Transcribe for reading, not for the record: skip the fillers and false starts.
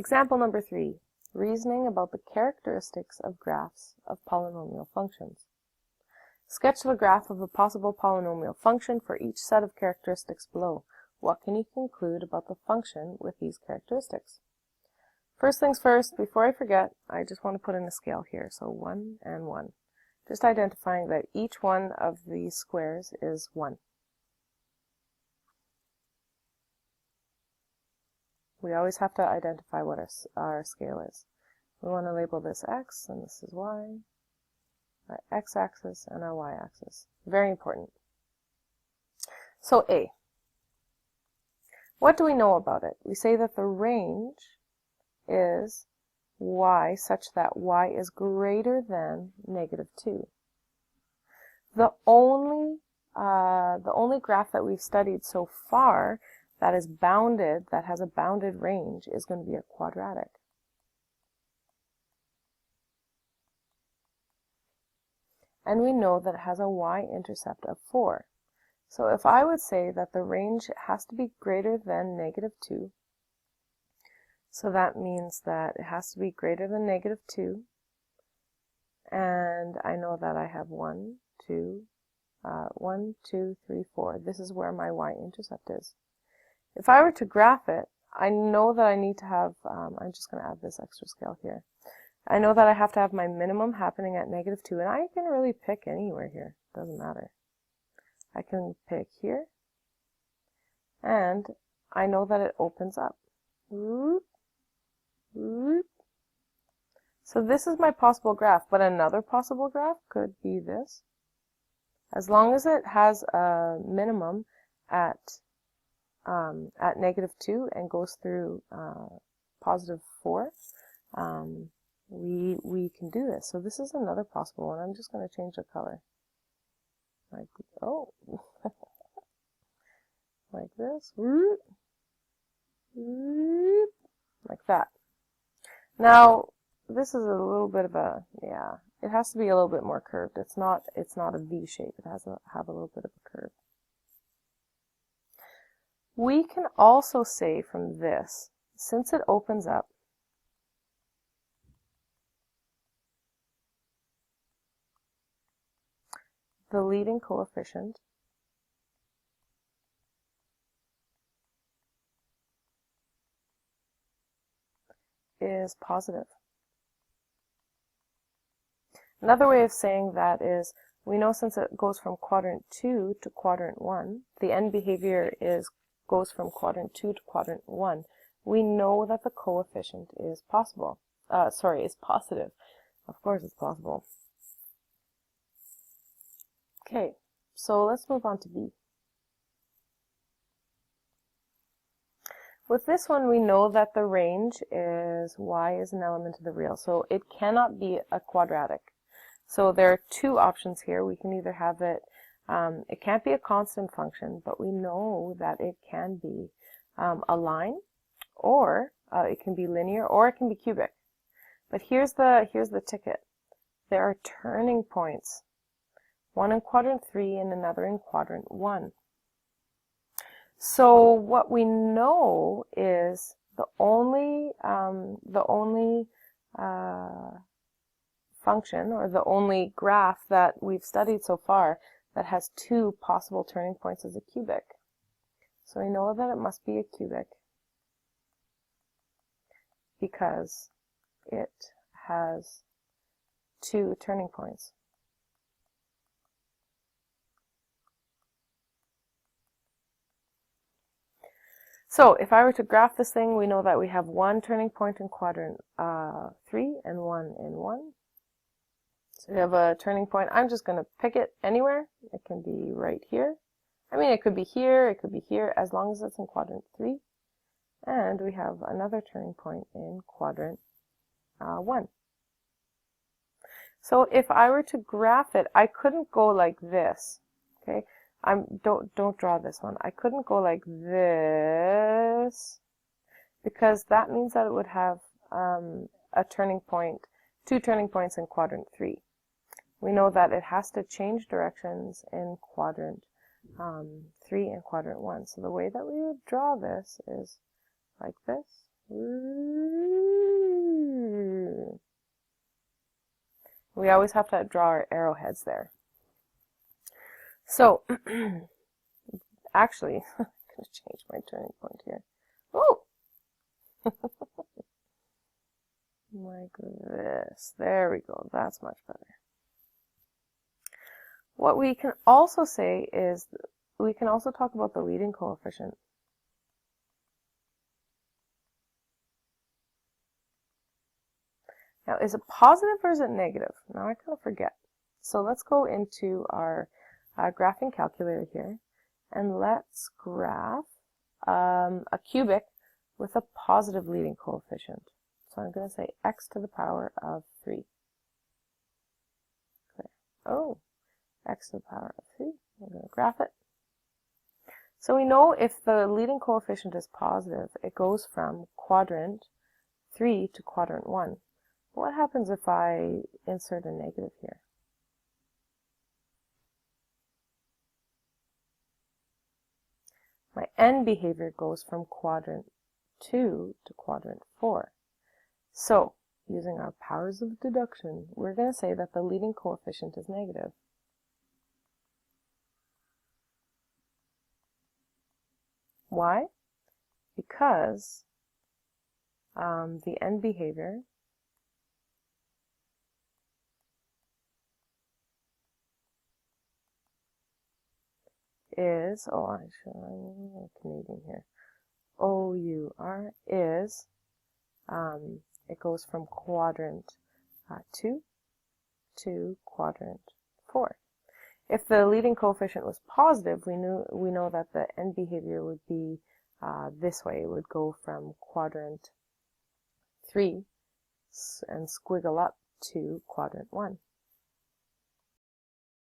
Example number 3, reasoning about the characteristics of graphs of polynomial functions. Sketch the graph of a possible polynomial function for each set of characteristics below. What can you conclude about the function with these characteristics? First things first, before I forget, I just want to put in a scale here. So 1 and 1. Just identifying that each one of these squares is 1. We always have to identify what our scale is. We want to label this x, and this is y, our x-axis, and our y-axis. Very important. So A. What do we know about it? We say that the range is y such that y is greater than -2. The only graph that we've studied so far that is bounded, that has a bounded range, is going to be a quadratic. And we know that it has a y-intercept of 4. So if I would say that the range has to be greater than -2, so that means that it has to be greater than -2, and I know that I have 1, 2, 3, 4. This is where my y-intercept is. If I were to graph it, I know that I need to have, I'm just going to add this extra scale here. I know that I have to have my minimum happening at -2, and I can really pick anywhere here. Doesn't matter. I can pick here, and I know that it opens up. So this is my possible graph, but another possible graph could be this. As long as it has a minimum at -2 and goes through +4, we can do this. So this is another possible one. I'm just going to change the color. Like, oh, like this, like that. Now, this is a little bit of a, yeah, it has to be a little bit more curved. It's not a V shape. It has to have a little bit of a curve. We can also say from this, since it opens up, the leading coefficient is positive. Another way of saying that is, we know since it goes from quadrant 2 to quadrant 1, the end behavior goes from quadrant 2 to quadrant 1, we know that the coefficient is possible. Is positive. Of course it's possible. Okay, so let's move on to B. With this one, we know that the range is y is an element of the real, so it cannot be a quadratic. So there are two options here. We can either have it, it can't be a constant function, but we know that it can be a line, or it can be linear, or it can be cubic. But here's the ticket. There are turning points, one in quadrant 3 and another in quadrant 1. So what we know is the only function, or the only graph that we've studied so far that has two possible turning points is a cubic. So we know that it must be a cubic because it has two turning points. So if I were to graph this thing, we know that we have one turning point in quadrant 3 and one in 1. So we have a turning point. I'm just going to pick it anywhere. It can be right here. I mean, it could be here, it could be here, as long as it's in quadrant 3. And we have another turning point in quadrant 1. So if I were to graph it, I couldn't go like this. Okay, don't draw this one. I couldn't go like this because that means that it would have a turning point, two turning points in quadrant 3. We know that it has to change directions in quadrant 3 and quadrant 1. So the way that we would draw this is like this. We always have to draw our arrowheads there. So, actually, I'm going to change my turning point here. Oh! Like this. There we go. That's much better. What we can also say is, we can also talk about the leading coefficient. Now, is it positive or is it negative? Now I kind of forget. So let's go into our graphing calculator here, and let's graph a cubic with a positive leading coefficient. So I'm going to say x to the power of 3. Oh, x to the power of 3. I'm going to graph it. So we know if the leading coefficient is positive, it goes from quadrant 3 to quadrant 1. What happens if I insert a negative here? My end behavior goes from quadrant 2 to quadrant 4. So, using our powers of deduction, we're going to say that the leading coefficient is negative. Why? Because the end behavior is, I'm Canadian here, OUR is, it goes from quadrant 2 to quadrant 4. If the leading coefficient was positive, we know that the end behavior would be this way. It would go from quadrant 3 and squiggle up to quadrant 1.